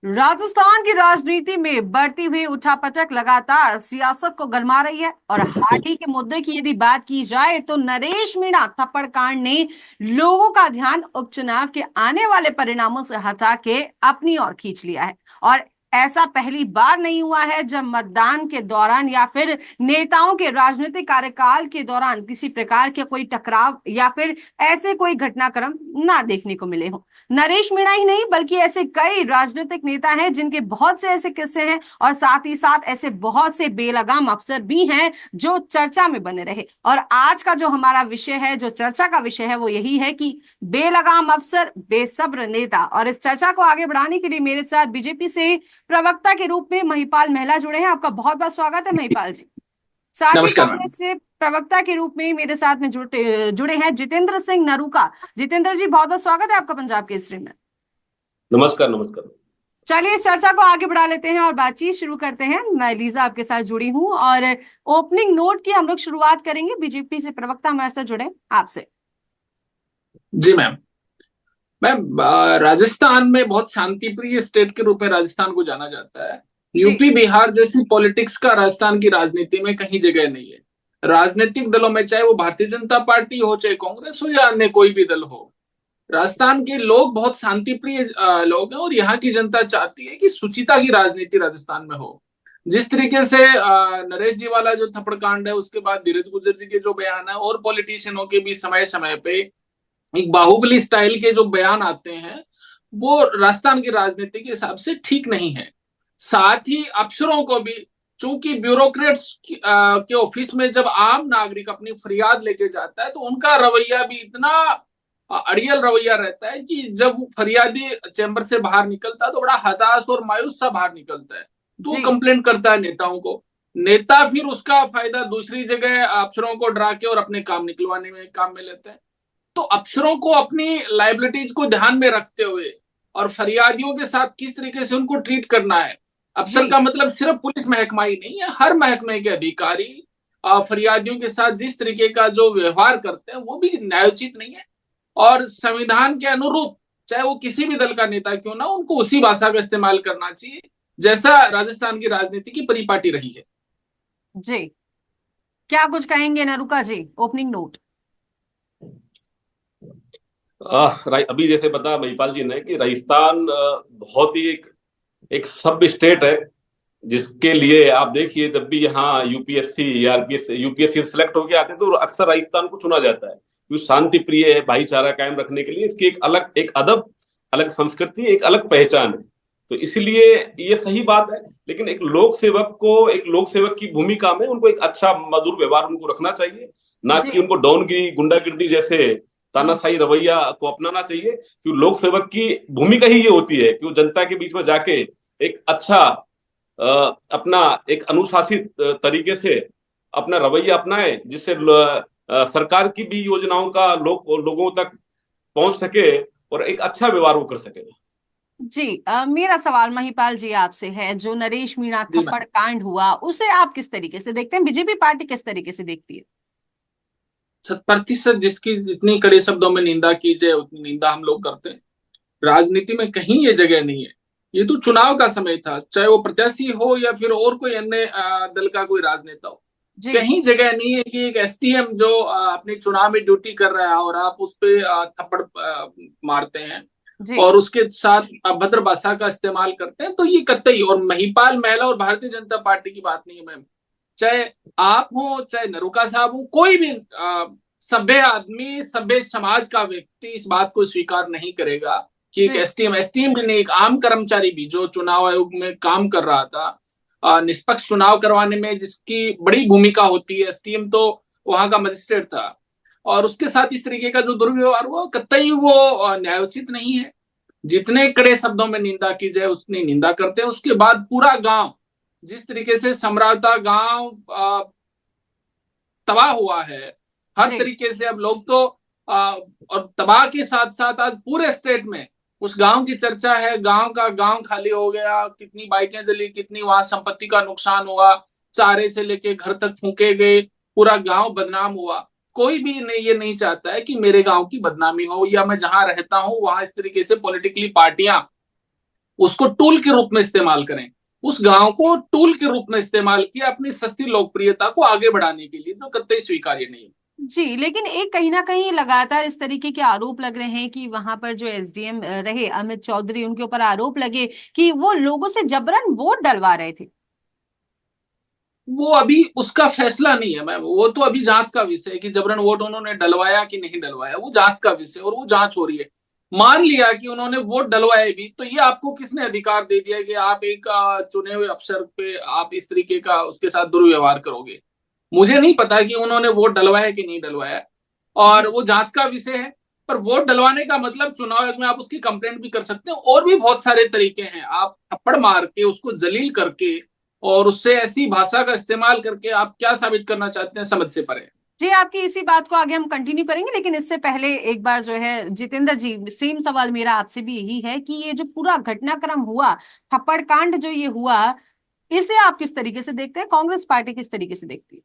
राजस्थान की राजनीति में बढ़ती हुई उठापटक लगातार सियासत को गरमा रही है। और हाल ही के मुद्दे की यदि बात की जाए तो नरेश मीणा थप्पड़ कांड ने लोगों का ध्यान उपचुनाव के आने वाले परिणामों से हटा के अपनी ओर खींच लिया है। और ऐसा पहली बार नहीं हुआ है जब मतदान के दौरान या फिर नेताओं के राजनीतिक कार्यकाल के दौरान किसी प्रकार के कोई टकराव या फिर ऐसे कोई घटनाक्रम ना देखने को मिले हो। नरेश मीणा ही नहीं बल्कि ऐसे कई राजनीतिक नेता हैं जिनके बहुत से ऐसे किस्से हैं और साथ ही साथ ऐसे बहुत से बेलगाम अफसर भी हैं जो चर्चा में बने रहे। और आज का जो हमारा विषय है, जो चर्चा का विषय है, वो यही है कि बेलगाम अफसर बेसब्र नेता। और इस चर्चा को आगे बढ़ाने के लिए मेरे साथ बीजेपी से प्रवक्ता के रूप में महिपाल महला जुड़े हैं। आपका बहुत बहुत स्वागत है महिपाल जी। साथ ही नमस्कार मैम। कांग्रेस से प्रवक्ता के रूप में मेरे साथ में जुड़े जुड़े हैं जितेंद्र सिंह नरूका। जितेंद्र जी, बहुत बहुत स्वागत है आपका पंजाब केसरी में। नमस्कार नमस्कार। चलिए इस चर्चा को आगे बढ़ा लेते हैं और बातचीत शुरू करते हैं। मैं लीजा आपके साथ जुड़ी हूं और ओपनिंग नोट की हम लोग शुरुआत करेंगे। बीजेपी से प्रवक्ता हमारे साथ जुड़े आपसे। जी मैम। मैम, राजस्थान में बहुत शांति प्रिय स्टेट के रूप में राजस्थान को जाना जाता है। जी यूपी बिहार जैसी पॉलिटिक्स का राजस्थान की राजनीति में कहीं जगह नहीं है। राजनीतिक दलों में चाहे वो भारतीय जनता पार्टी हो, चाहे कांग्रेस हो, या अन्य कोई भी दल हो, राजस्थान के लोग बहुत शांति प्रिय लोग हैं और यहाँ की जनता चाहती है कि सुचिता की राजनीति राजस्थान में हो। जिस तरीके से नरेश जी वाला जो थप्पड़ कांड है, उसके बाद धीरज गुर्जर जी के जो बयान है और पॉलिटिशियनों के भी समय समय पे एक बाहुबली स्टाइल के जो बयान आते हैं, वो राजस्थान की राजनीति के हिसाब से ठीक नहीं है। साथ ही अफसरों को भी, चूंकि ब्यूरोक्रेट्स के ऑफिस में जब आम नागरिक अपनी फरियाद लेके जाता है तो उनका रवैया भी इतना अड़ियल रवैया रहता है कि जब फरियादी चैम्बर से बाहर निकलता है तो बड़ा हताश और मायूस सा बाहर निकलता है। तो वो जी कंप्लेंट करता है नेताओं को। नेता फिर उसका फायदा दूसरी जगह अफसरों को डरा के और अपने काम निकलवाने में काम में लेते हैं। तो अफसरों को अपनी लाइबिलिटीज को ध्यान में रखते हुए और फरियादियों के साथ किस तरीके से उनको ट्रीट करना है। जी अफसर का मतलब सिर्फ पुलिस महकमा ही नहीं है, हर महकमे के अधिकारी फरियादियों के साथ जिस तरीके का जो व्यवहार करते हैं वो भी न्यायोचित नहीं है। और संविधान के अनुरूप, चाहे वो किसी भी दल का नेता क्यों ना, उनको उसी भाषा का इस्तेमाल करना चाहिए जैसा राजस्थान की राजनीति की परिपाटी रही है। जी, क्या कुछ कहेंगे नरूका जी, ओपनिंग नोट। अभी जैसे बताया महिपाल जी ने कि राजस्थान बहुत ही एक सब स्टेट है, जिसके लिए आप देखिए जब भी यहाँ यूपीएससी या आरपीएस यूपीएससी सेलेक्ट होके आते हैं तो अक्सर राजस्थान को चुना जाता है क्योंकि शांति प्रिय है, भाईचारा कायम रखने के लिए इसकी एक अलग एक अदब, अलग संस्कृति, एक अलग पहचान है। तो इसलिए ये सही बात है, लेकिन एक लोक सेवक की भूमिका में उनको एक अच्छा मधुर व्यवहार उनको रखना चाहिए, ना जी कि उनको डॉनगिरी गुंडागिर्दी जैसे तानाशाही रवैया को अपनाना चाहिए। क्योंकि लोक सेवक की भूमिका ही ये होती है कि वो जनता के बीच में जाके एक अच्छा अपना एक अनुशासित तरीके से अपना रवैया अपनाए, जिससे सरकार की भी योजनाओं का लोगों तक पहुंच सके और एक अच्छा व्यवहार वो कर सके। जी, मेरा सवाल महिपाल जी आपसे है। जो नरेश मीणा जी थप्पड़ मैम। कांड हुआ उसे आप किस तरीके से देखते हैं? बीजेपी पार्टी किस तरीके से देखती है? 100% जिसकी जितनी कड़े शब्दों में निंदा की जाए उतनी निंदा हम लोग करते हैं। राजनीति में कहीं ये जगह नहीं है। ये तो चुनाव का समय था, चाहे वो प्रत्याशी हो या फिर और कोई अन्य दल का कोई राजनेता हो। जी कहीं जगह नहीं है कि एक एसटीएम जो अपनी चुनाव में ड्यूटी कर रहा है और आप उस पे थप्पड़ मारते हैं जी और उसके साथ अभद्र भाषा का इस्तेमाल करते हैं। तो ये कतई, और महिपाल महला और भारतीय जनता पार्टी की बात नहीं है मैम। चाहे आप हो, चाहे नरूका साहब हो, कोई भी सभ्य आदमी, सभ्य समाज का व्यक्ति इस बात को स्वीकार नहीं करेगा कि एक जी एसटीएम भी नहीं, एक आम कर्मचारी भी जो चुनाव आयोग में काम कर रहा था, निष्पक्ष चुनाव करवाने में जिसकी बड़ी भूमिका होती है। एसटीएम तो वहां का मजिस्ट्रेट था और उसके साथ इस तरीके का जो दुर्व्यवहार हुआ, कतई वो न्यायोचित नहीं है। जितने कड़े शब्दों में निंदा की जाए उतनी निंदा करते हैं। उसके बाद पूरा गांव, जिस तरीके से समरावता गांव तबाह हुआ है हर जी तरीके से, अब लोग तो और तबाह के साथ साथ आज पूरे स्टेट में उस गांव की चर्चा है। गांव का गांव खाली हो गया, कितनी बाइकें जली, कितनी वहां संपत्ति का नुकसान हुआ, चारे से लेके घर तक फूके गए, पूरा गांव बदनाम हुआ। कोई भी नहीं, ये नहीं चाहता है कि मेरे गांव की बदनामी हो या मैं जहां रहता हूं वहां इस तरीके से पॉलिटिकली पार्टियां उसको टूल के रूप में इस्तेमाल करें। उस गांव को टूल के रूप में इस्तेमाल किया अपनी सस्ती लोकप्रियता को आगे बढ़ाने के लिए, जो कतई स्वीकार्य नहीं है। जी, लेकिन एक कहीं ना कहीं लगातार इस तरीके के आरोप लग रहे हैं कि वहां पर जो एसडीएम रहे अमित चौधरी, उनके ऊपर आरोप लगे कि वो लोगों से जबरन वोट डलवा रहे थे। वो अभी उसका फैसला नहीं है मैम, वो तो अभी जांच का विषय है कि जबरन वोट उन्होंने डलवाया कि नहीं डलवाया, वो जांच का विषय और वो जांच हो रही है। मान लिया कि उन्होंने वोट डलवाए भी, तो ये आपको किसने अधिकार दे दिया कि आप एक चुने हुए अफसर पे आप इस तरीके का उसके साथ दुर्व्यवहार करोगे? मुझे नहीं पता कि उन्होंने वोट डलवाया कि नहीं डलवाया, और जी वो जांच का विषय है। पर वोट डलवाने का मतलब चुनाव आयोग में आप उसकी कंप्लेंट भी कर सकते हो, और भी बहुत सारे तरीके हैं। आप थप्पड़ मार के उसको जलील करके और उससे ऐसी भाषा का इस्तेमाल करके आप क्या साबित करना चाहते हैं, समझ से परे है। जी, आपकी इसी बात को आगे हम कंटिन्यू करेंगे, लेकिन इससे पहले एक बार जो है जितेंद्र जी, सेम सवाल मेरा आपसे भी यही है कि ये जो पूरा घटनाक्रम हुआ, थप्पड़ कांड जो ये हुआ, इसे आप किस तरीके से देखते हैं, कांग्रेस पार्टी किस तरीके से देखती है?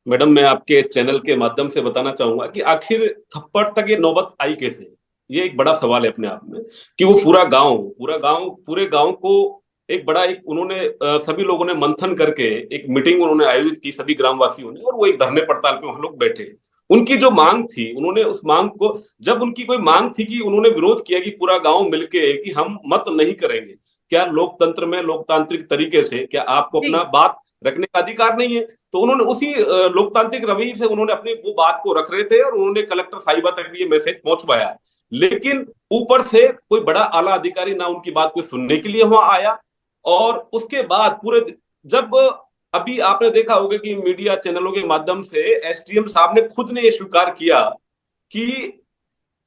मैडम, मैं आपके चैनल के माध्यम से बताना चाहूंगा कि आखिर थप्पड़ तक ये नौबत आई कैसे। ये एक बड़ा सवाल है अपने आप में कि वो जी पूरा गांव पूरे गांव को एक बड़ा एक उन्होंने सभी लोगों ने मंथन करके एक मीटिंग उन्होंने आयोजित की, सभी ग्रामवासियों ने, और वो एक धरने पड़ताल पे वहां लोग बैठे। उनकी जो मांग थी, उन्होंने उस मांग को, जब उनकी कोई मांग थी कि उन्होंने विरोध किया कि पूरा गांव मिलके कि हम मत नहीं करेंगे, क्या लोकतंत्र में लोकतांत्रिक तरीके से क्या आपको जी अपना बात रखने का अधिकार नहीं है? तो उन्होंने उसी लोकतांत्रिक रवैये से उन्होंने अपनी वो बात को रख रहे थे और उन्होंने कलेक्टर साहिबा तक भी ये मैसेज पहुंचवाया। लेकिन ऊपर से कोई बड़ा आला अधिकारी ना उनकी बात को सुनने के लिए वहां आया। और उसके बाद पूरे जब अभी आपने देखा होगा कि मीडिया चैनलों के माध्यम से एसडीएम साहब ने खुद ने ये स्वीकार किया कि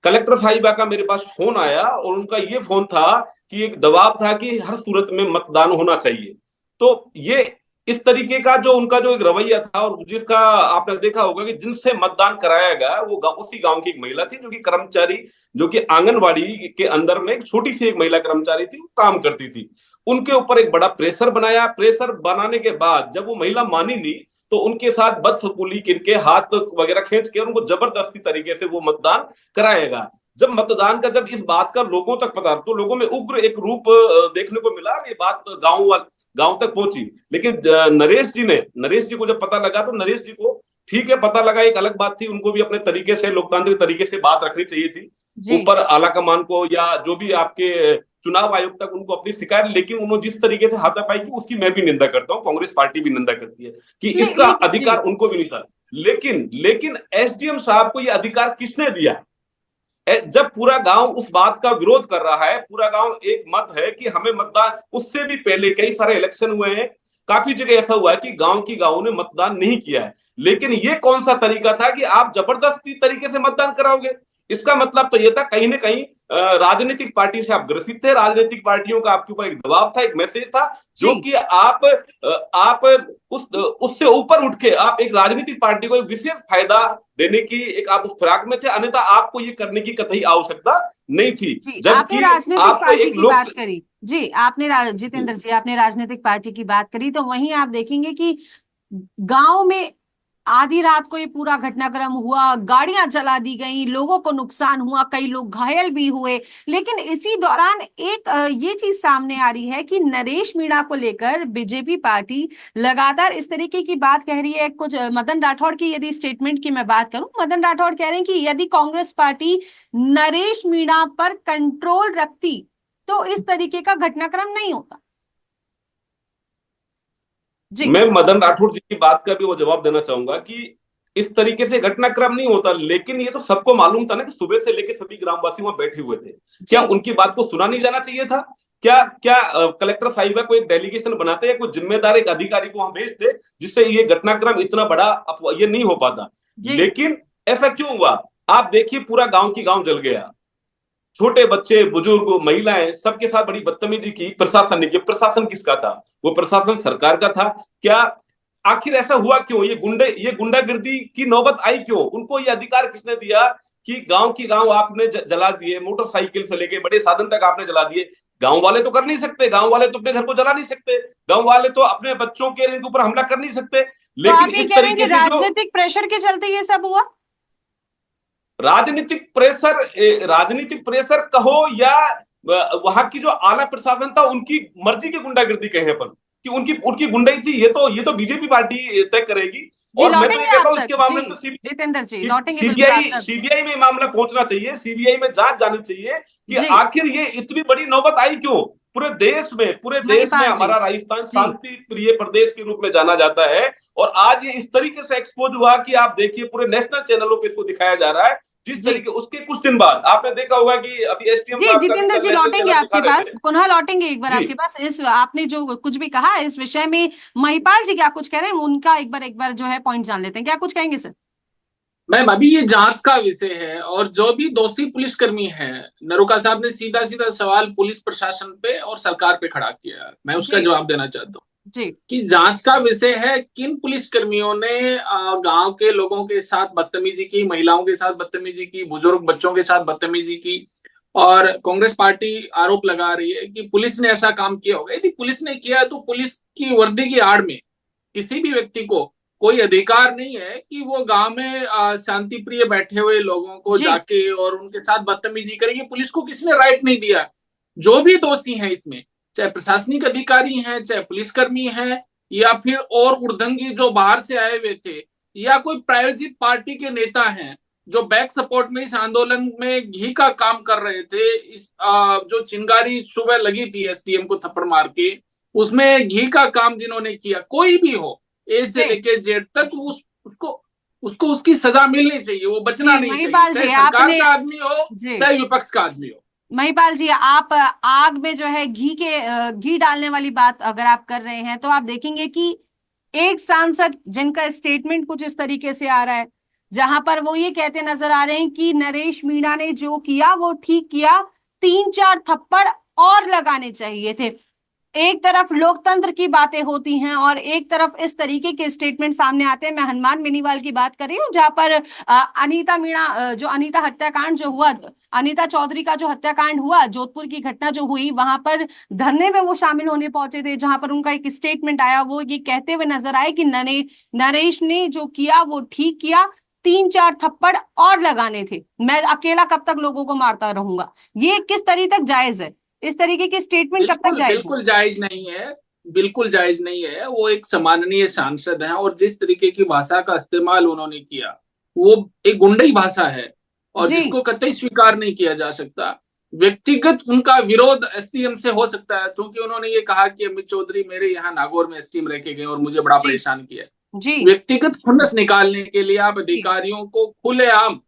कलेक्टर साहिबा का मेरे पास फोन आया और उनका ये फोन था कि एक दबाव था कि हर सूरत में मतदान होना चाहिए। तो ये इस तरीके का जो उनका जो एक रवैया था, और जिसका आपने देखा होगा कि जिनसे मतदान कराया गया वो उसी गांव की एक महिला थी, जो कि कर्मचारी, जो कि आंगनबाड़ी के अंदर में एक छोटी सी एक महिला कर्मचारी थी, काम करती थी। उनके ऊपर एक बड़ा प्रेशर बनाया। प्रेशर बनाने के बाद जब वो महिला मानी नहीं, तो उनके साथ बदसलूकी करके हाथ वगैरह खींच के उनको जबरदस्ती तरीके से वो मतदान कराएगा। जब मतदान का जब इस बात का लोगों तक पता, तो लोगों में उग्र एक रूप देखने को मिला। ये बात गांव तक पहुंची। लेकिन नरेश जी को जब पता लगा, तो नरेश जी को ठीक है पता लगा, एक अलग बात थी, उनको भी अपने तरीके से लोकतांत्रिक तरीके से बात रखनी चाहिए थी जी ऊपर आला कमान को या जो भी आपके चुनाव आयोग तक उनको अपनी शिकायत। लेकिन उन्होंने जिस तरीके से हाथापाई की, उसकी मैं भी निंदा करता हूं, कांग्रेस पार्टी भी निंदा करती है कि इसका लेकिन जी अधिकार उनको भी नहीं था। लेकिन एसडीएम साहब को यह अधिकार किसने दिया? जब पूरा गांव उस बात का विरोध कर रहा है, पूरा गांव एक मत है कि हमें मतदान, उससे भी पहले कई सारे इलेक्शन हुए हैं, काफी जगह ऐसा हुआ है कि गांव ने मतदान नहीं किया है। लेकिन ये कौन सा तरीका था कि आप जबरदस्ती तरीके से मतदान कराओगे? इसका मतलब तो यह था कहीं ना कहीं राजनीतिक पार्टी से आप ग्रसित थे, राजनीतिक पार्टियों का आपके ऊपर एक दबाव था, एक मैसेज था, जो जी कि आप उससे ऊपर उठ के आप एक राजनीतिक पार्टी को एक विशेष फायदा देने की एक आप उस फिराक में थे। अन्यथा आपको ये करने की कतई आवश्यकता नहीं थी, जी, आपने जबकि राजनीतिक आपको पार्टी एक की लोक। बात करी। जी, जितेंद्र जी, आपने राजनीतिक पार्टी की बात करी, तो वहीं आप देखेंगे कि गांव में आधी रात को ये पूरा घटनाक्रम हुआ, गाड़ियां जला दी गई, लोगों को नुकसान हुआ, कई लोग घायल भी हुए। लेकिन इसी दौरान एक ये चीज सामने आ रही है कि नरेश मीणा को लेकर बीजेपी पार्टी लगातार इस तरीके की बात कह रही है। कुछ मदन राठौड़ की यदि स्टेटमेंट की मैं बात करूं, मदन राठौड़ कह रहे हैं कि यदि कांग्रेस पार्टी नरेश मीणा पर कंट्रोल रखती तो इस तरीके का घटनाक्रम नहीं होता। जी मैं मदन राठौड़ जी की बात का भी वो जवाब देना चाहूंगा कि इस तरीके से घटनाक्रम नहीं होता। लेकिन ये तो सबको मालूम था ना कि सुबह से लेकर सभी ग्रामवासी वहां बैठे हुए थे। क्या जी उनकी बात को सुना नहीं जाना चाहिए था? क्या क्या कलेक्टर साहिबा को एक डेलीगेशन बनाते या कोई जिम्मेदार एक अधिकारी को वहां भेजते, जिससे ये घटनाक्रम इतना बड़ा ये नहीं हो पाता? जी लेकिन ऐसा क्यों हुआ? आप देखिए, पूरा गांव की गांव जल गया। छोटे बच्चे, बुजुर्ग, महिलाएं, सबके साथ बड़ी बदतमीजी की प्रशासन ने की। प्रशासन किसका था? वो प्रशासन सरकार का था क्या? आखिर ऐसा हुआ क्यों? ये गुंडागिर्दी की नौबत आई क्यों? उनको ये अधिकार किसने दिया कि गांव की गांव आपने जला दिए, मोटरसाइकिल से लेके बड़े साधन तक आपने जला दिए? गांव वाले तो कर नहीं सकते, गांव वाले तो अपने घर को जला नहीं सकते, गांव वाले तो अपने बच्चों के ऊपर हमला कर नहीं सकते। तो लेकिन आप ये इस कह रहे हैं कि तरीके से जो राजनीतिक प्रेशर के चलते ये सब हुआ? राजनीतिक प्रेशर कहो या वहां की जो आला प्रशासन था उनकी मर्जी की गुंडागर्दी कहे अपन कि उनकी उनकी गुंडाई थी, ये तो बीजेपी पार्टी तय करेगी। जी, और मैं तो ये लौटेंगे कहता आप हूँ तक इसके जी। मामले में तो जितेंद्र जी, लौटेंगे बिल्कुल आप सीबीआई तक। सीबीआई में मामला पहुंचना चाहिए, सीबीआई में जांच जानी चाहिए कि जी आखिर ये इतनी बड़ी नौबत आई क्यों। पूरे देश में महिपाल जी। हमारा राजस्थान जी शांति प्रिय प्रदेश के रूप में जाना जाता है, और आज ये इस तरीके से एक्सपोज हुआ कि आप देखिए पूरे नेशनल चैनलों पे इसको दिखाया जा रहा है। जिस जी तरीके उसके कुछ दिन बाद आपने देखा होगा कि अभी एसटीएम जी साहब का भी जितेंद्र कल जी, नेशनल लौटेंगे चैनल दिखा आपके रहे पास, थे। पुनः लौटेंगे एक बार जी, आपके पास। इस आपने जो कुछ भी कहा इस विषय में, महिपाल जी क्या कुछ कह रहे हैं उनका एक बार जो है पॉइंट जान लेते हैं, क्या कुछ कहेंगे सर? मैम, अभी ये जांच का विषय है और जो भी दोषी पुलिसकर्मी हैं, नरूका साहब ने सीधा सीधा सवाल पुलिस प्रशासन पे और सरकार पे खड़ा किया है। मैं उसका जी जवाब देना चाहता हूँ जी कि जांच का विषय है किन पुलिसकर्मियों ने गांव के लोगों के साथ बदतमीजी की, महिलाओं के साथ बदतमीजी की, बुजुर्ग बच्चों के साथ बदतमीजी की। और कांग्रेस पार्टी आरोप लगा रही है कि पुलिस ने ऐसा काम किया होगा। यदि पुलिस ने किया है तो पुलिस की वर्दी की आड़ में किसी भी व्यक्ति को कोई अधिकार नहीं है कि वो गांव में शांति प्रिय बैठे हुए लोगों को जी जाके और उनके साथ बदतमीजी करेंगे। पुलिस को किसने राइट नहीं दिया? जो भी दोषी हैं इसमें, चाहे प्रशासनिक अधिकारी हैं, चाहे पुलिसकर्मी हैं, या फिर और उर्दंगी जो बाहर से आए हुए थे, या कोई प्रायोजित पार्टी के नेता हैं जो बैक सपोर्ट में इस आंदोलन में घी का काम कर रहे थे। इस जो चिंगारी सुबह लगी थी एसडीएम को थप्पड़ मार के, उसमें घी का काम जिन्होंने किया, कोई भी हो, ए से जी लेके जेड तक, उसको उसको उसकी सजा मिलनी चाहिए, वो बचना जी नहीं चाहिए, महिपाल चाहे जी सरकार आपने। का आदमी हो जी चाहे विपक्ष का आदमी हो। महिपाल जी, आप आग में जो है घी डालने वाली बात अगर आप कर रहे हैं तो आप देखेंगे कि एक सांसद जिनका स्टेटमेंट कुछ इस तरीके से आ रहा है, जहां पर वो ये कहते नजर आ रहे हैं कि नरेश मीणा ने जो किया वो ठीक किया, 3-4 थप्पड़ और लगाने चाहिए थे। एक तरफ लोकतंत्र की बातें होती हैं और एक तरफ इस तरीके के स्टेटमेंट सामने आते हैं। मैं हनुमान बेनीवाल की बात कर रही हूँ, जहां पर अनीता मीणा जो अनीता हत्याकांड जो हुआ, अनीता चौधरी का जो हत्याकांड हुआ, जोधपुर की घटना जो हुई, वहां पर धरने में वो शामिल होने पहुंचे थे, जहां पर उनका एक स्टेटमेंट आया, वो ये कहते हुए नजर आए कि नरेश ने जो किया वो ठीक किया, 3-4 थप्पड़ और लगाने थे, मैं अकेला कब तक लोगों को मारता रहूंगा। ये किस तरीके तक जायज है? इस तरीके के स्टेटमेंट कब तक बिल्कुल जायज है? बिल्कुल जायज नहीं है, बिल्कुल जायज नहीं है। वो एक सम्माननीय सांसद हैं और जिस तरीके की भाषा का इस्तेमाल उन्होंने किया, वो एक गुंडई भाषा है और जी जिसको कतई स्वीकार नहीं किया जा सकता। व्यक्तिगत उनका विरोध एसडीएम से हो सकता है, क्योंकि उन्होंने ये कहा कि अमित चौधरी मेरे यहाँ नागौर में एसडीएम रह के गए और मुझे बड़ा जी परेशान किया। जी व्यक्तिगत खुन्नस निकालने के लिए आप जी अधिकारियों को खुलेआम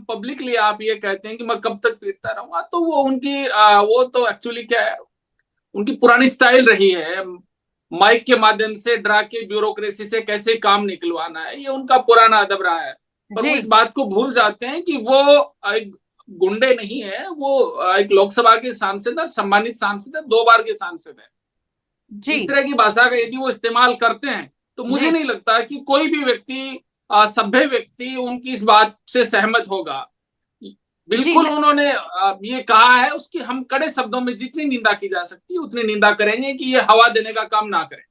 पब्लिकली आप ये कहते हैं कि मैं कब तक पीटता रहूंगा, तो वो उनकी वो तो एक्चुअली क्या है, उनकी पुरानी स्टाइल रही है। माइक के माध्यम से डरा के ब्यूरोक्रेसी से कैसे काम निकलवाना है, ये उनका पुराना अदब रहा है। पर वो जी इस बात को भूल जाते हैं कि वो एक गुंडे नहीं है, वो एक लोकसभा के सांसद है, सम्मानित सांसद है, 2 बार के सांसद है। जी इस तरह की भाषा का यदि वो इस्तेमाल करते हैं तो मुझे जी नहीं लगता कि कोई भी व्यक्ति, सभ्य व्यक्ति, उनकी इस बात से सहमत होगा। जी बिल्कुल उन्होंने ये कहा है, उसकी हम कड़े शब्दों में जितनी निंदा की जा सकती है उतनी निंदा करेंगे कि ये हवा देने का काम ना करें।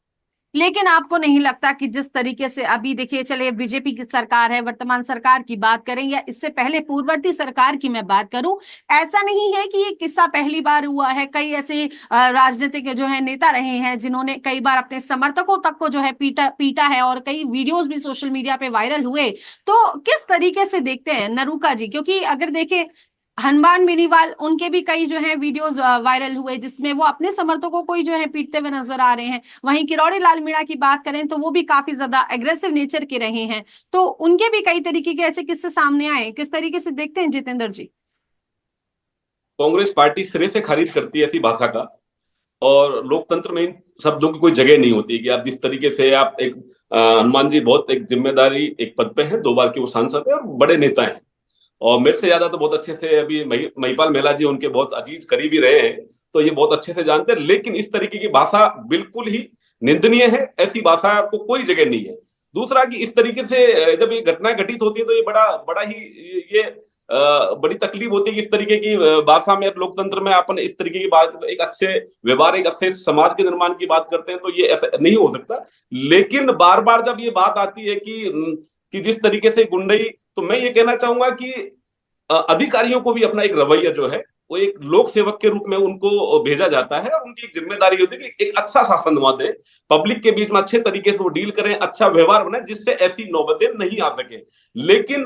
लेकिन आपको नहीं लगता कि जिस तरीके से अभी देखिए, चलिए बीजेपी की सरकार है, वर्तमान सरकार की बात करें या इससे पहले पूर्ववर्ती सरकार की मैं बात करूं, ऐसा नहीं है कि ये किस्सा पहली बार हुआ है। कई ऐसे राजनीतिक जो है नेता रहे हैं जिन्होंने कई बार अपने समर्थकों तक को जो है पीटा है, और कई वीडियोस भी सोशल मीडिया पे वायरल हुए। तो किस तरीके से देखते हैं नरूका जी? क्योंकि अगर देखें, हनुमान बेनीवाल उनके भी कई जो है वीडियोस वायरल हुए जिसमें वो अपने समर्थकों को ही जो है पीटते हुए नजर आ रहे हैं। वहीं किरोड़ी लाल मीणा की बात करें तो वो भी काफी ज्यादा एग्रेसिव नेचर के रहे हैं, तो उनके भी कई तरीके के ऐसे किस्से सामने आए। किस तरीके से देखते हैं जितेंद्र जी? कांग्रेस पार्टी सिरे से खारिज करती है ऐसी भाषा का, और लोकतंत्र में इन शब्दों की कोई जगह नहीं होती कि आप जिस तरीके से आप एक हनुमान जी बहुत एक जिम्मेदारी एक पद पे हैं, 2 बार के वो सांसद है और बड़े नेता हैं, और मेरे से ज्यादा तो बहुत अच्छे से अभी महिपाल मेला जी उनके बहुत अजीज करीबी रहे हैं, तो ये बहुत अच्छे से जानते हैं। लेकिन इस तरीके की भाषा बिल्कुल ही निंदनीय है, ऐसी भाषा को कोई जगह नहीं है। दूसरा कि इस तरीके से जब ये घटना घटित होती है तो ये बड़ा बड़ा ही ये बड़ी तकलीफ होती है कि इस तरीके की भाषा में लोकतंत्र में अपन इस तरीके की बात, एक अच्छे व्यवहार, एक अच्छे समाज के निर्माण की बात करते हैं, तो ये ऐसा नहीं हो सकता। लेकिन बार बार जब ये बात आती है कि जिस तरीके से गुंडई, तो मैं ये कहना चाहूंगा कि अधिकारियों को भी अपना एक रवैया जो है वो एक लोक सेवक के रूप में उनको भेजा जाता है और उनकी एक जिम्मेदारी होती है कि एक अच्छा शासन वहां दे, पब्लिक के बीच में अच्छे तरीके से वो डील करें, अच्छा व्यवहार बनाए, जिससे ऐसी नौबतें नहीं आ सके। लेकिन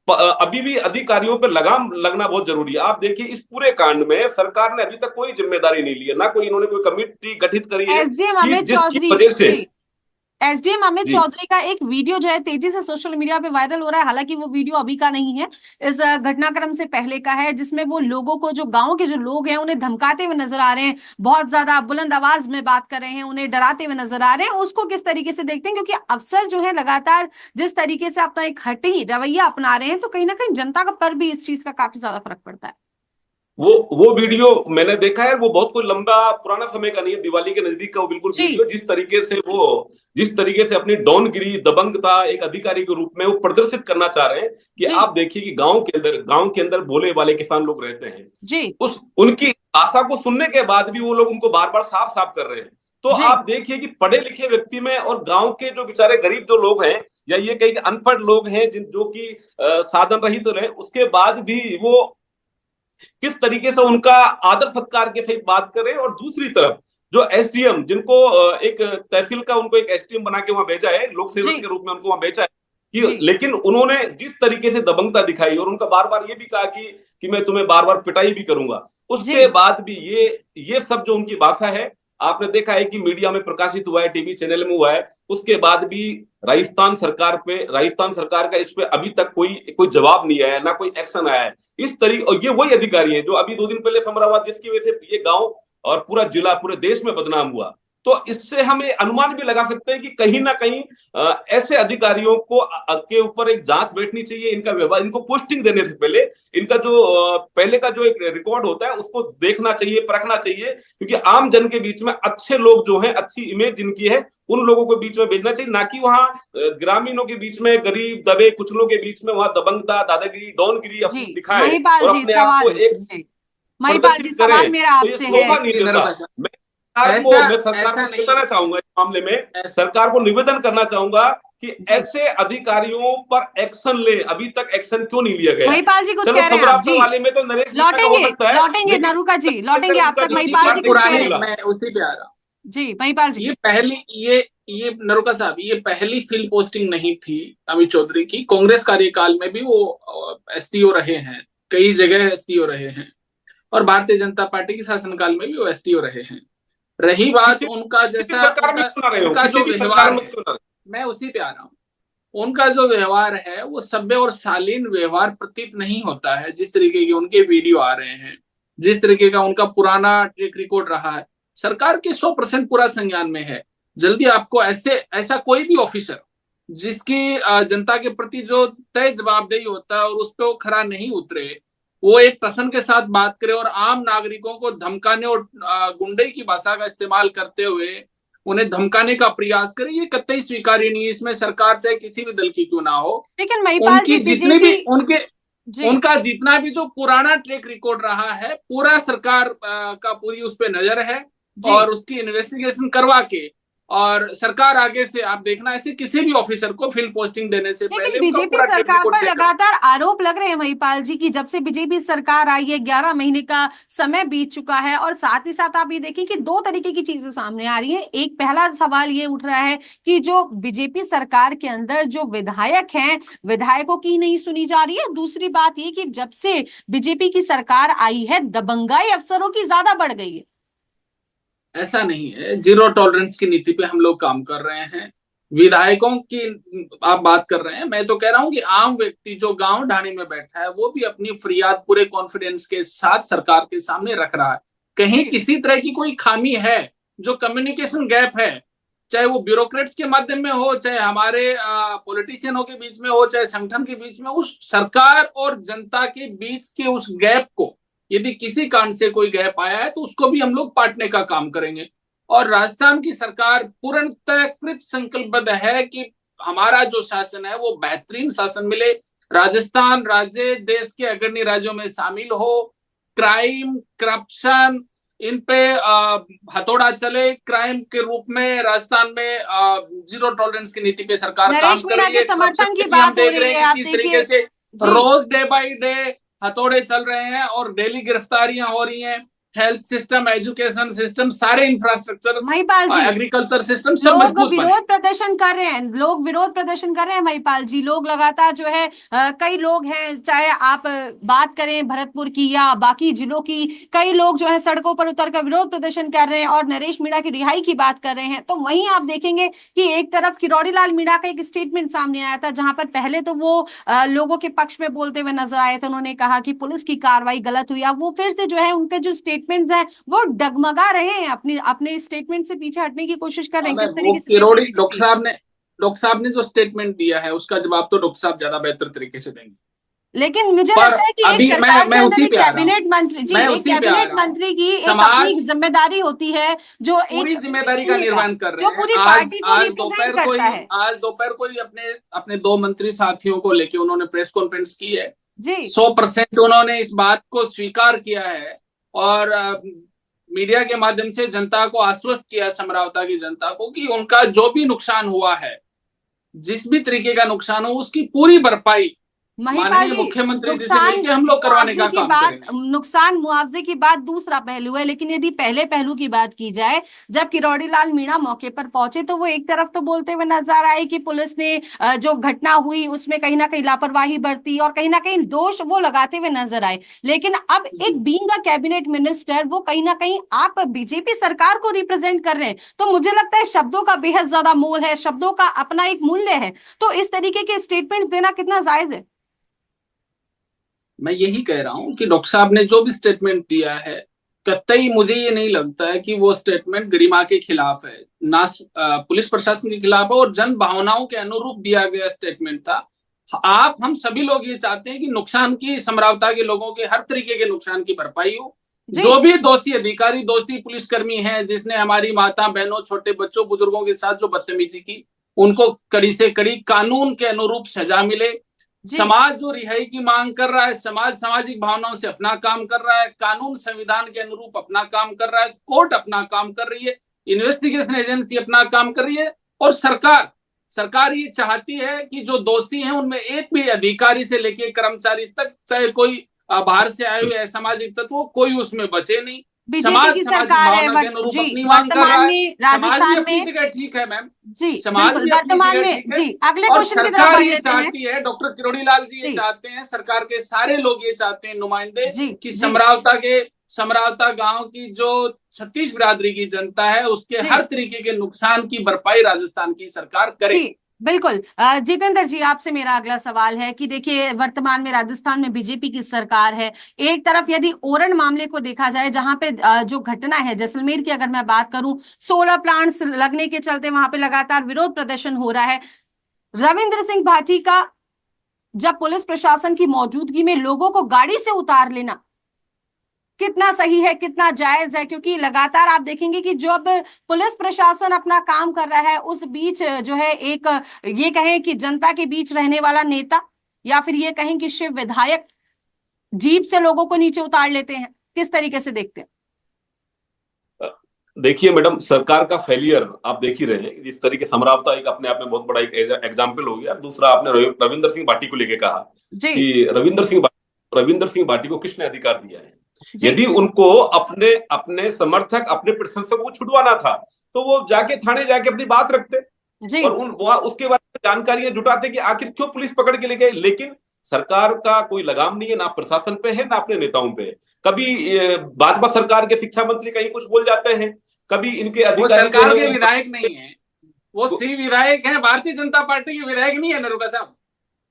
अभी भी अधिकारियों पर लगाम लगना बहुत जरूरी है। आप देखिए इस पूरे कांड में सरकार ने अभी तक कोई जिम्मेदारी नहीं ली है, ना कोई इन्होंने कोई कमेटी गठित करी है एसडीएम कि अमित जिसकी चौधरी वजह से। एसडीएम अमित जी चौधरी का एक वीडियो जो है तेजी से सोशल मीडिया पे वायरल हो रहा है। हालांकि वो वीडियो अभी का नहीं है, इस घटनाक्रम से पहले का है, जिसमें वो लोगों को, जो गांव के जो लोग हैं, उन्हें धमकाते हुए नजर आ रहे हैं, बहुत ज्यादा बुलंद आवाज में बात कर रहे हैं, उन्हें डराते हुए नजर आ रहे हैं। उसको किस तरीके से देखते हैं? क्योंकि अफसर जो है लगातार जिस तरीके से अपना एक हठी रवैया अपना रहे हैं, तो कहीं ना कहीं जनता का पर भी इस चीज का काफी ज्यादा फर्क पड़ता है। वो वीडियो मैंने देखा है, वो बहुत कोई लंबा पुराना समय का नहीं है, दिवाली के नजदीक का वो बिल्कुल जी वीडियो। जिस तरीके से अपनी डॉनगिरी, दबंगता एक अधिकारी के रूप में वो प्रदर्शित करना चाह रहे हैं कि जी आप देखिए कि गांव के अंदर भोले वाले किसान लोग रहते हैं, जी उस उनकी आशा को सुनने के बाद भी वो लोग उनको बार बार साफ साफ कर रहे हैं। तो जी आप देखिए कि पढ़े लिखे व्यक्ति में और गांव के जो बेचारे गरीब जो लोग हैं, या ये कई अनपढ़ लोग हैं जिन जो कि साधन रहित रहे, उसके बाद भी वो किस तरीके से उनका आदर सत्कार के सहित बात करें। और दूसरी तरफ जो एसडीएम, जिनको एक तहसील का उनको एक एसडीएम बना के वहां भेजा है, लोक सेवक जी के रूप में उनको वहां भेजा है कि, जी लेकिन उन्होंने जिस तरीके से दबंगता दिखाई और उनका बार बार ये भी कहा कि मैं तुम्हें बार बार पिटाई भी करूंगा, उसके जी बाद भी ये सब जो उनकी भाषा है, आपने देखा है कि मीडिया में प्रकाशित हुआ है, टीवी चैनल में हुआ है, उसके बाद भी राजस्थान सरकार का इस पे अभी तक कोई कोई जवाब नहीं आया, ना कोई एक्शन आया है इस तरीके। और ये वही अधिकारी है जो अभी 2 दिन पहले समराबाद, जिसकी वजह से ये गांव और पूरा जिला पूरे देश में बदनाम हुआ। तो इससे हम ये अनुमान भी लगा सकते हैं कि कहीं ना कहीं ऐसे अधिकारियों को के ऊपर एक जांच बैठनी चाहिए। इनका व्यवहार, इनको पोस्टिंग देने से पहले इनका जो पहले का जो एक रिकॉर्ड होता है उसको देखना चाहिए, परखना चाहिए, क्योंकि आम जन के बीच में अच्छे लोग जो हैं, अच्छी इमेज जिनकी है, उन लोगों को बीच में भेजना चाहिए, ना कि वहां ग्रामीणों के बीच में, गरीब दबे कुचलों के बीच में वहां दबंगता, दादागिरी, डॉनगिरी जी अपनी दिखाए महिपाल और जी अपने आप को सवाल, एक जी महिपाल जी प्रदर्शित सवाल करें, मेरा तो ये आपसे है शोभा नहीं कि देता। नरोत्तम मैं सरकार ऐसा को नहीं बताना चाहूंगा इस मामले में, ऐसा सरकार को निवेदन करना चाहूंगा कि जी ऐसे अधिकारियों पर एक्शन ले। अभी तक एक्शन क्यों नहीं लिया गया? महिपाल जी कुछ चलो कह रहे हैं आप? समराप्त जी वाले में तो नरेश मीणा का हो लौटेंगे, सकता है, लौटेंगे लेकिन नरूका जी, से लौटेंगे आप उनका तक। नीति महिपाल ये जी भारतीय कुछ कह नहीं रहे पुराने, हैं? मिला। मैं उसी पे आ रहा हूँ। जी महिपाल जी। ये पहली ये नरोका साहब, ये पहली फील्ड पोस्टिंग नहीं थी अमित चौधरी की। कांग्रेस कार्यकाल में भी वो एसडीओ रहे हैं, कई जगह एसडीओ रहे हैं, और भारतीय जनता पार्टी के शासनकाल में भी वो एसडीओ रहे हैं। रही बात किसी उनका, किसी जैसा सरकार में उनका क्यों ना रहे हो, उनका किसी जो भी सरकार व्यवहार में है, क्यों ना रहे। मैं उसी पे आ रहा हूँ। उनका जो व्यवहार है वो सभ्य और शालीन व्यवहार प्रतीत नहीं होता है। जिस तरीके के उनके वीडियो आ रहे हैं, जिस तरीके का उनका पुराना ट्रैक रिकॉर्ड रहा है, सरकार के 100% पूरा संज्ञान में है। जल्दी आपको ऐसा कोई भी ऑफिसर जिसकी जनता के प्रति जो तय जवाबदेही होता है और उस पर वो खरा नहीं उतरे, वो एक टसन के साथ बात करे और आम नागरिकों को धमकाने और गुंडे की भाषा का इस्तेमाल करते हुए उन्हें धमकाने का प्रयास करे, ये कतई स्वीकार्य नहीं है। इसमें सरकार चाहे किसी भी दल की क्यों ना हो, लेकिन महिपाल उनकी जी जितनी बीजेपी, भी जी उनका जितना भी जो पुराना ट्रैक रिकॉर्ड रहा है, पूरा सरकार का पूरी उस पर नजर है, जी और उसकी इन्वेस्टिगेशन करवा के, और सरकार आगे से आप देखना, ऐसे किसी भी ऑफिसर को फील्ड पोस्टिंग देने से लेकिन पहले उनका बीजेपी पूरा ट्रैक सरकार रिकॉर्ड पर देखना। लगातार आरोप लग रहे हैं महिपाल जी की जब से बीजेपी सरकार आई है 11 महीने का समय बीत चुका है। और साथ ही साथ आप ये देखें कि दो तरीके की चीजें सामने आ रही हैं। एक पहला सवाल ये उठ रहा है कि जो बीजेपी सरकार के अंदर जो विधायक हैं, विधायकों की नहीं सुनी जा रही है। दूसरी बात ये कि जब से बीजेपी की सरकार आई है, दबंगाई अफसरों की ज्यादा बढ़ गई है। ऐसा नहीं है, जीरो टॉलरेंस की नीति पे हम लोग काम कर रहे हैं। विधायकों की आप बात कर रहे हैं, मैं तो कह रहा हूं कि आम व्यक्ति जो गांव ढाणी में बैठा है, वो भी अपनी फरियाद पूरे कॉन्फिडेंस के साथ सरकार के सामने रख रहा है। कहीं जी किसी तरह की कोई खामी है, जो कम्युनिकेशन गैप है, चाहे वो ब्यूरोक्रेट्स के माध्यम में हो, चाहे हमारे पॉलिटिशियनों के बीच में हो, चाहे संगठन के बीच में, उस सरकार और जनता के बीच के उस गैप को, यदि किसी कारण से कोई गैप आया है, तो उसको भी हम लोग पाटने का काम करेंगे। और राजस्थान की सरकार पूर्णतः कृत संकल्पबद्ध है कि हमारा जो शासन है वो बेहतरीन शासन मिले, राजस्थान राज्य देश के अग्रणी राज्यों में शामिल हो, क्राइम, करप्शन, इन पे हथौड़ा चले। क्राइम के रूप में राजस्थान में जीरो टॉलरेंस की नीति पे सरकार काम नरेश कर मीणा रही के है। समर्थन की हम बात हो देख रही रहे है, हैं आप कि किस देखिए। तरीके से जी रोज डे बाई डे हथौड़े चल रहे हैं और डेली गिरफ्तारियां हो रही हैं। हेल्थ सिस्टम, एजुकेशन सिस्टम, सारे इंफ्रास्ट्रक्चर, महिपाल जी, एग्रीकल्चर सिस्टम सब लोग मजबूत बने। विरोध प्रदर्शन कर रहे हैं, लोग विरोध प्रदर्शन कर रहे हैं महिपाल जी। लोग लगातार जो है कई लोग हैं, चाहे आप बात करें भरतपुर की या बाकी जिलों की, कई लोग जो है सड़कों पर उतरकर विरोध प्रदर्शन कर रहे हैं और नरेश मीणा की रिहाई की बात कर रहे हैं। तो वहीं आप देखेंगे कि एक तरफ किरोड़ी लाल मीणा का एक स्टेटमेंट सामने आया था, जहां पर पहले तो वो लोगों के पक्ष में बोलते हुए नजर आए थे। उन्होंने कहा कि पुलिस की कार्रवाई गलत हुई। अब वो फिर से जो है उनके जो स्टेटमेंट्स हैं वो डगमगा रहे हैं, अपनी अपने स्टेटमेंट से पीछे हटने की कोशिश कर रहे हैं। मैं किस वो तरीके से देख रहे किरोड़ी हैं जी? डॉक्टर साहब ने जो स्टेटमेंट दिया है उसका जवाब तो डॉक्टर साहब ज्यादा बेहतर तरीके से देंगे। लेकिन मुझे पर लगता है कि एक अभी सरकार मैं के अंदर उसी एक पे आ रहा हूँ। कैबिनेट मंत्री जी, मैं एक उसी पे आ कैबिनेट रहा हूँ। मंत्री की एक अपनी समाज जिम्मेदारी होती है, जो एक, पूरी जिम्मेदारी का सुनिएगा, निर्वहन कर जो रहे हैं। पूरी आज पार्टी को रिप्रेजेंट करता है। आज दोपहर को ही अपने अपने दो मंत्री साथियों को लेके उन्होंने प्रेस कॉन्फ्रेंस की है। जी 100% उन्होंने इस बात को स्वीकार किया है और मीडिया के माध्यम से जनता को आश्वस्त किया, समरावता की जनता को, कि उनका जो भी नुकसान हुआ है, जिस भी तरीके का नुकसान हो, उसकी पूरी भरपाई महिपाल माननीय जी, मुख्यमंत्री जी से नुकसान मिलकर हम लोग करवाने मुआवजे का की काम बात, करेंगे। नुकसान मुआवजे की बात दूसरा पहलू है, लेकिन यदि पहले पहलू की बात की जाए, जब किरोड़ी लाल मीणा मौके पर पहुंचे तो वो एक तरफ तो बोलते हुए नजर आए कि पुलिस ने जो घटना हुई उसमें कहीं ना कहीं लापरवाही बरती और कहीं ना कहीं दोष वो लगाते हुए नजर आए। लेकिन अब एक बीइंग अ कैबिनेट मिनिस्टर वो कहीं ना कहीं आप बीजेपी सरकार को रिप्रेजेंट कर रहे हैं, तो मुझे लगता है शब्दों का बेहद ज्यादा मोल है, शब्दों का अपना एक मूल्य है। तो इस तरीके के स्टेटमेंट्स देना कितना जायज है? मैं यही कह रहा हूं कि डॉक्टर साहब ने जो भी स्टेटमेंट दिया है, कतई मुझे ये नहीं लगता है कि वो स्टेटमेंट गरिमा के खिलाफ है, ना पुलिस प्रशासन के खिलाफ है, और जन भावनाओं के अनुरूप दिया गया स्टेटमेंट था। आप हम सभी लोग ये चाहते हैं कि नुकसान की, समरावता के लोगों के हर तरीके के नुकसान की भरपाई हो। जी जो भी दोषी अधिकारी, दोषी पुलिसकर्मी है जिसने हमारी माता बहनों, छोटे बच्चों, बुजुर्गों के साथ जो बदतमीजी की, उनको कड़ी से कड़ी कानून के अनुरूप सजा मिले। जी समाज जो रिहाई की मांग कर रहा है, समाज सामाजिक भावनाओं से अपना काम कर रहा है, कानून संविधान के अनुरूप अपना काम कर रहा है, कोर्ट अपना काम कर रही है, इन्वेस्टिगेशन एजेंसी अपना काम कर रही है, और सरकार ये चाहती है कि जो दोषी हैं उनमें एक भी अधिकारी से लेकर कर्मचारी तक, चाहे कोई बाहर से आए हुए असामाजिक तत्व, कोई उसमें बचे नहीं। बीजेपी समाज की सामाजिक सरकार है भावना के अनुरूप जी, अपनी मांग कर रहा वर्तमान है। में समाज भी राजस्थान अपनी में। जगह ठीक है मैम, जी समाज बिल्कुल, भी अपनी वर्तमान जगह में ठीक है। जी, अगले और क्वेश्चन की तरफ सरकार बढ़ ये लेते हैं। चाहती है, डॉक्टर किरोड़ी लाल जी ये जी चाहते हैं, सरकार के सारे लोग ये चाहते हैं, नुमाइंदे, जी कि जी समरावता गांव की जो 36 बिरादरी की जनता है उसके जी हर तरीके के नुकसान की भरपाई राजस्थान की सरकार करे। जी बिल्कुल। जितेंद्र जी, आपसे मेरा अगला सवाल है कि देखिए, वर्तमान में राजस्थान में बीजेपी की सरकार है। एक तरफ यदि ओरन मामले को देखा जाए, जहां पे जो घटना है जैसलमेर की अगर मैं बात करूं, 16 प्लांट्स लगने के चलते वहां पे लगातार विरोध प्रदर्शन हो रहा है। रविंद्र सिंह भाटी का जब पुलिस प्रशासन की मौजूदगी में लोगों को गाड़ी से उतार लेना कितना सही है, कितना जायज है? क्योंकि लगातार आप देखेंगे कि जब पुलिस प्रशासन अपना काम कर रहा है, उस बीच जो है एक, ये कहें कि जनता के बीच रहने वाला नेता, या फिर ये कहें कि शिव विधायक जीप से लोगों को नीचे उतार लेते हैं। किस तरीके से देखते हैं? देखिए मैडम, सरकार का फेलियर आप देख ही रहे हैं। जिस तरीके समरावता एक अपने आप में बहुत बड़ा एक एग्जाम्पल हो गया। दूसरा, आपने रविंदर सिंह भाटी को लेके कहा जी कि रविंदर सिंह भाटी को किसने अधिकार दिया है? जी यदि उनको अपने अपने समर्थक, अपने प्रशंसकों को छुड़वाना था तो वो जाके थाने जाके अपनी बात रखते जी और उसके बारे में जानकारियां जुटाते कि आखिर क्यों पुलिस पकड़ के ले गए। लेकिन सरकार का कोई लगाम नहीं है, ना प्रशासन पे है, ना अपने नेताओं पे है। कभी भाजपा सरकार के शिक्षा मंत्री कहीं कुछ बोल जाते हैं, कभी इनके वो अधिकारी जो सरकार है के वो विधायक नहीं है, वो सी विधायक है, भारतीय जनता पार्टी के विधायक नहीं है नरुका साहब।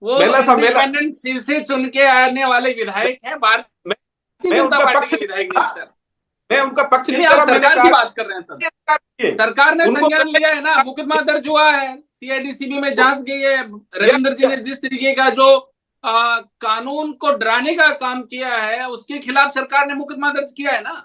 वो मेला साहब, इंडिपेंडेंट शिव से चुन के आने वाले विधायक है, मैं, भारतीय मैं जनता उनका पार्टी पक्ष के नहीं विधायक कर नहीं रहा। सर। मैं उनका पक्ष नहीं नहीं, कर आप रहा। मैंने सरकार की कहा बात कर रहे हैं सर। सरकार ने उनको संज्ञान लिया है ना, मुकदमा दर्ज हुआ है, सीआईडीसीबी में जांच गई है। रविंद्र जी ने जिस तरीके का जो कानून को डराने का काम किया है, उसके खिलाफ सरकार ने मुकदमा दर्ज किया है ना।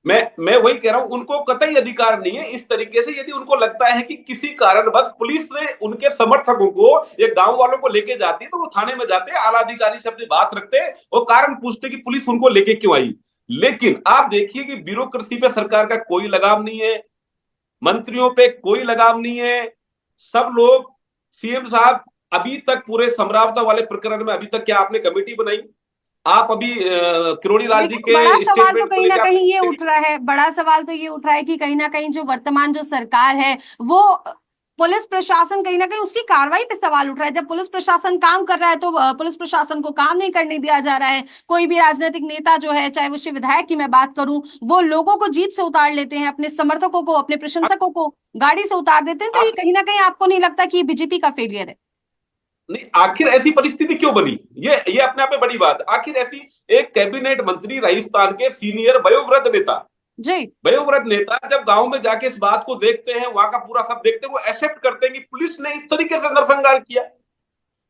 मैं वही कह रहा हूं, उनको कतई अधिकार नहीं है इस तरीके से। यदि उनको लगता है कि किसी कारणवश पुलिस ने उनके समर्थकों को, ये गांव वालों को लेके जाती है, तो वो थाने में जाते, आला अधिकारी से अपनी बात रखते और कारण पूछते कि पुलिस उनको लेके क्यों आई। लेकिन आप देखिए कि ब्यूरोक्रेसी पे सरकार का कोई लगाम नहीं है, मंत्रियों पे कोई लगाम नहीं है। सब लोग, सीएम साहब अभी तक पूरे समरावता वाले प्रकरण में अभी तक क्या आपने कमेटी बनाई? आप अभी किरोड़ी लाल जी लेकिन के बड़ा सवाल तो स्टेटमेंट को कहीं ना लेकर कहीं ये उठ रहा है, बड़ा सवाल तो ये उठ रहा है कि कहीं ना कहीं जो वर्तमान जो सरकार है वो पुलिस प्रशासन, कहीं ना कहीं उसकी कार्रवाई पे सवाल उठ रहा है। जब पुलिस प्रशासन काम कर रहा है तो पुलिस प्रशासन को काम नहीं करने दिया जा रहा है। कोई भी राजनीतिक नेता जो है, चाहे वो शिव विधायक की मैं बात करूं, वो लोगों को जीप से उतार लेते हैं, अपने समर्थकों को, अपने प्रशंसकों को गाड़ी से उतार देते हैं। तो ये आप कहीं ना कहीं आपको नहीं लगता कि ये बीजेपी का फेलियर है? नहीं, आखिर ऐसी परिस्थिति क्यों बनी? ये अपने आप में बड़ी बात। आखिर ऐसी एक कैबिनेट मंत्री, राजस्थान के सीनियर वयोवृद्ध नेता, जी वयोवृद्ध नेता जब गांव में जाके इस बात को देखते हैं, वहां का पूरा सब देखते हैं, वो एक्सेप्ट करते हैं कि पुलिस ने इस तरीके से नरसंहार किया।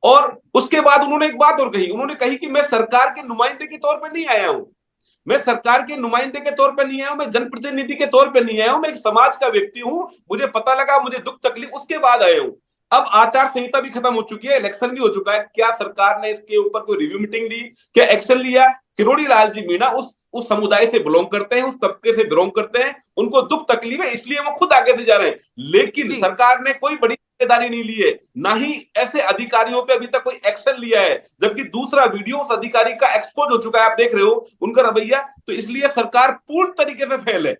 और उसके बाद उन्होंने एक बात और कही, उन्होंने कही कि मैं सरकार के नुमाइंदे के तौर पर नहीं आया हूं, मैं सरकार के नुमाइंदे के तौर पर नहीं आया हूं, मैं जनप्रतिनिधि के तौर पर नहीं आया हूं, मैं एक समाज का व्यक्ति हूं, मुझे पता लगा, मुझे दुख तकलीफ, उसके बाद आया हूं। अब आचार संहिता भी खत्म हो चुकी है, इलेक्शन भी हो चुका है, क्या सरकार ने इसके ऊपर कोई रिव्यू मीटिंग ली, क्या एक्शन लिया? किरोड़ी लाल जी मीणा उस समुदाय से बिलोंग करते हैं, उस तबके से बिलोंग करते हैं, उनको दुख तकलीफ है, इसलिए वो खुद आगे से जा रहे हैं। लेकिन जी सरकार ने कोई बड़ी जिम्मेदारी नहीं ली है, ना ही ऐसे अधिकारियों पे अभी तक कोई एक्शन लिया है। जबकि दूसरा वीडियो उस अधिकारी का एक्सपोज हो चुका है, आप देख रहे हो उनका रवैया। तो इसलिए सरकार पूर्ण तरीके से फेल है।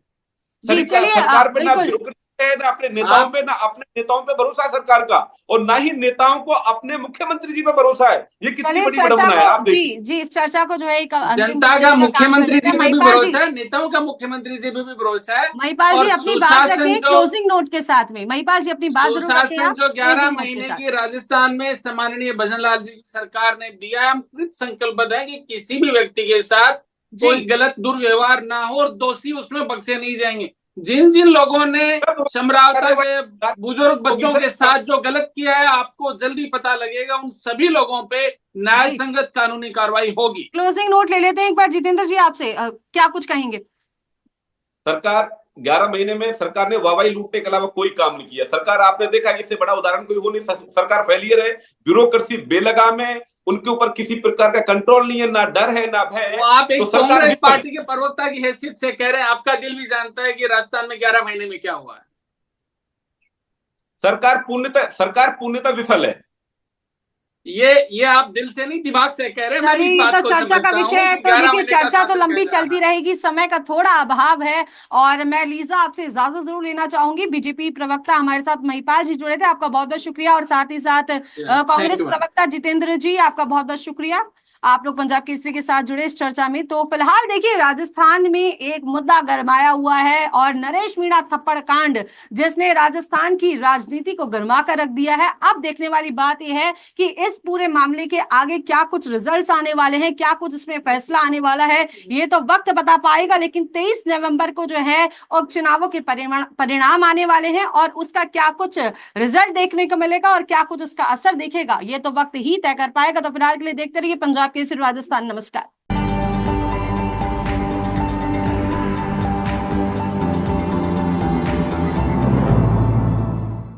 जी चलिए सरकार पे ना बिल्कुल। ब्यूरोक्रेसी है, ना अपने नेताओं आप पे, ना अपने नेताओं पे भरोसा है सरकार का, और ना ही नेताओं को अपने मुख्यमंत्री जी पे भरोसा है। ये कितनी चलिए इस बड़ी चर्चा विडंबना है, आप को, जी देखिए। जी, इस चर्चा को जो है एक अंतिम जनता रूप का देने का काम कर मुख्यमंत्री लेते जी हैं। पे भी महिपाल जी, भरोसा है, नेताओं का मुख्यमंत्री जी पे भी भरोसा है। महिपाल जी और अपनी बात सुशासन रखिए जो क्लोजिंग नोट के साथ में। महिपाल जी अपनी बात जरूर रखें सुशासन आप जो 11 क्लोजिंग नोट के महीने साथ। की राजस्थान में सम्माननीय भजनलाल जी की सरकार ने दिया है, हम कृत संकल्पबद्ध है कि किसी भी व्यक्ति के साथ जी कोई गलत दुर्व्यवहार ना हो और दोषी उसमें बख्शे नहीं जाएंगे। जिन जिन लोगों ने समरावता के बुजुर्ग बच्चों के साथ जो गलत किया है, आपको जल्दी पता लगेगा, उन सभी लोगों पे न्याय जी, संगत कानूनी कार्रवाई होगी। क्लोजिंग नोट ले लेते हैं एक बार। जितेंद्र जी आपसे क्या कुछ कहेंगे? सरकार 11 महीने में सरकार ने वाहवाही लूटने के अलावा कोई काम नहीं किया। सरकार, आपने देखा कि इससे बड़ा उदाहरण कोई हो नहीं, सरकार फेलियर है, ब्यूरोक्रेसी बेलगाम है, उनके ऊपर किसी प्रकार का कंट्रोल नहीं है, ना डर है ना भय है। वो आप तो एक सरकार कांग्रेस विफल है। पार्टी के प्रवक्ता की हैसियत से कह रहे हैं, आपका दिल भी जानता है कि राजस्थान में 11 महीने में क्या हुआ है। सरकार पूर्णतः विफल है। ये आप दिल से नहीं, दिमाग से कह रहे हैं। मैं भी चलिए इस ये बात तो को चर्चा का समझता विषय हूं है, कि तो 11 देखिए महीने का चर्चा तो शासन लंबी कैसा चलती रहा। रहेगी, समय का थोड़ा अभाव है। और मैं लीजा आपसे इजाजत जरूर लेना चाहूंगी। बीजेपी प्रवक्ता हमारे साथ महिपाल जी जुड़े थे, आपका बहुत बहुत शुक्रिया। और साथ ही साथ थैंक कांग्रेस यू। प्रवक्ता जितेंद्र जी, आपका बहुत बहुत शुक्रिया। आप लोग पंजाब केसरी के साथ जुड़े इस चर्चा में। तो फिलहाल देखिए राजस्थान में एक मुद्दा गरमाया हुआ है, और नरेश मीणा थप्पड़ कांड जिसने राजस्थान की राजनीति को गरमा कर रख दिया है। अब देखने वाली बात यह है कि इस पूरे मामले के आगे क्या कुछ रिजल्ट्स आने वाले हैं, क्या कुछ इसमें फैसला आने वाला है, ये तो वक्त बता पाएगा। लेकिन 23 नवंबर को जो है उपचुनावों के परिणाम आने वाले हैं, और उसका क्या कुछ रिजल्ट देखने को मिलेगा और क्या कुछ उसका असर दिखेगा, ये तो वक्त ही तय कर पाएगा। तो फिलहाल के लिए देखते रहिए पंजाब केसरी राजस्थान। नमस्कार।